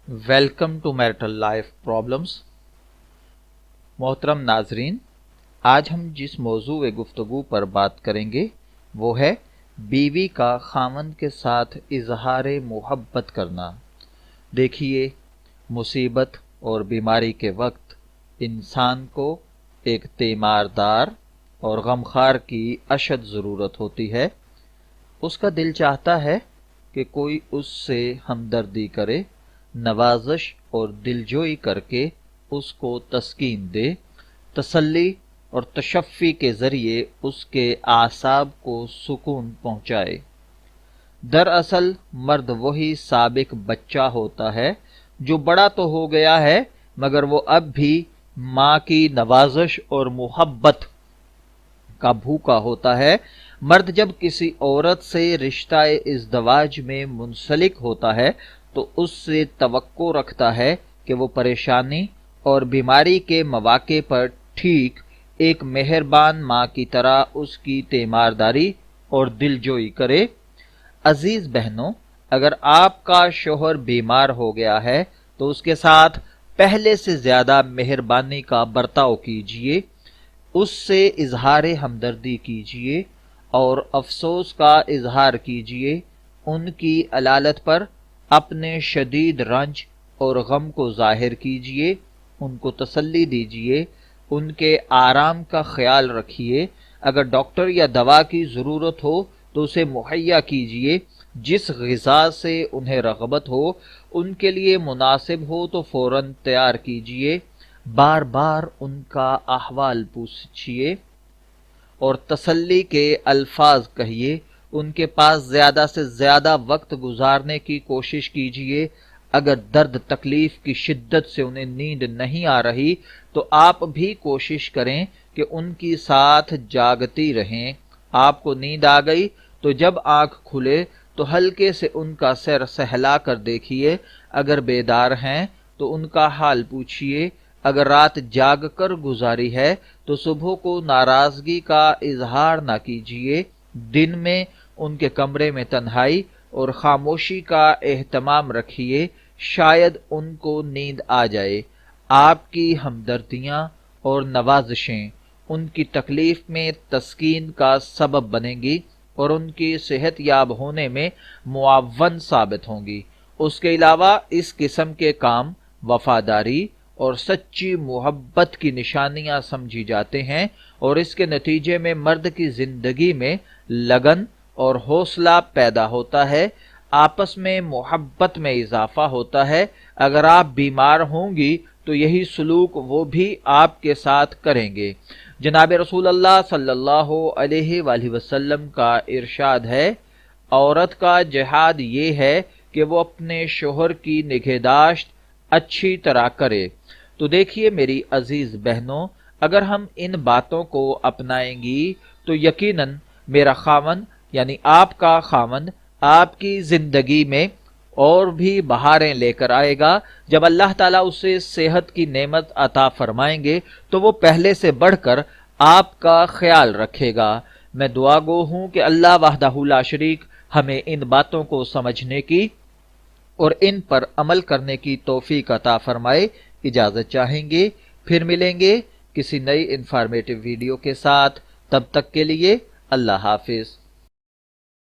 Welcome to marital life problems. मोहतरम नाजरीन, आज हम जिस मौजू व गुफ्तगू पर बात करेंगे वो है बीवी का खामन के साथ इजहार मोहब्बत करना। देखिए, मुसीबत और बीमारी के वक्त इंसान को एक तीमारदार और गमखार की अशद ज़रूरत होती है। उसका दिल चाहता है कि कोई उससे हमदर्दी करे, नवाजिश और दिलजोई करके उसको तस्कीन दे, तसल्ली और तशफ़ी के ज़रिए उसके आसाब को सुकून पहुँचाए। दरअसल मर्द वही साबिक बच्चा होता है जो बड़ा तो हो गया है मगर वो अब भी माँ की नवाजिश और मोहब्बत का भूखा होता है। मर्द जब किसी औरत से रिश्ता इज़्दवाज में मुंसलिक होता है तो उससे तवक्को रखता है कि वो परेशानी और बीमारी के मौके पर ठीक एक मेहरबान माँ की तरह उसकी तीमारदारी और दिलजोई करे। अजीज बहनों, अगर आपका शोहर बीमार हो गया है तो उसके साथ पहले से ज्यादा मेहरबानी का बर्ताव कीजिए, उससे इजहार हमदर्दी कीजिए और अफसोस का इजहार कीजिए। उनकी अलालत पर अपने शदीद रंज और गम को जाहिर कीजिए, उनको तसल्ली दीजिए, उनके आराम का ख्याल रखिए। अगर डॉक्टर या दवा की ज़रूरत हो तो उसे मुहैया कीजिए। जिस ग़िज़ा से उन्हें रग़बत हो, उनके लिए मुनासिब हो तो फ़ौरन तैयार कीजिए। बार बार उनका अहवाल पूछिए और तसल्ली के अल्फाज कहिए। उनके पास ज्यादा से ज्यादा वक्त गुजारने की कोशिश कीजिए। अगर दर्द तकलीफ की शिद्दत से उन्हें नींद नहीं आ रही तो आप भी कोशिश करें कि उनकी साथ जागती रहें। आपको नींद आ गई तो जब आंख खुले तो हल्के से उनका सर सहला कर देखिए। अगर बेदार हैं तो उनका हाल पूछिए। अगर रात जाग कर गुजारी है तो सुबह को नाराजगी का इजहार न कीजिए। दिन में उनके कमरे में तन्हाई और खामोशी का एहतमाम रखिए, शायद उनको नींद आ जाए। आपकी हमदर्दियां और नवाजिशें उनकी तकलीफ में तस्कीन का सबब बनेंगी और उनकी सेहत याब होने में मुआवन साबित होंगी। उसके अलावा इस किस्म के काम वफादारी और सच्ची मोहब्बत की निशानियां समझी जाते हैं और इसके नतीजे में मर्द की जिंदगी में लगन और हौसला पैदा होता है। आपस में मोहब्बत में इजाफा होता है। अगर आप बीमार होंगी तो यही सलूक वो भी आपके साथ करेंगे। जनाब रसूल अल्लाह सल्लल्लाहु अलैहि वसल्लम का इरशाद है, औरत का जिहाद ये है कि वो अपने शोहर की निगहदाश्त अच्छी तरह करे। तो देखिए मेरी अजीज बहनों, अगर हम इन बातों को अपनाएंगी तो यकीनन मेरा खामन यानी आपका खामन आपकी जिंदगी में और भी बहारें लेकर आएगा। जब अल्लाह ताला उसे सेहत की नेमत अता फरमाएंगे तो वो पहले से बढ़कर आपका ख्याल रखेगा। मैं दुआ गो हूं कि अल्लाह वहदहू ला शरीक हमें इन बातों को समझने की और इन पर अमल करने की तौफीक अता फरमाए। इजाजत चाहेंगे, फिर मिलेंगे किसी नई इंफॉर्मेटिव वीडियो के साथ। तब तक के लिए अल्लाह हाफिज।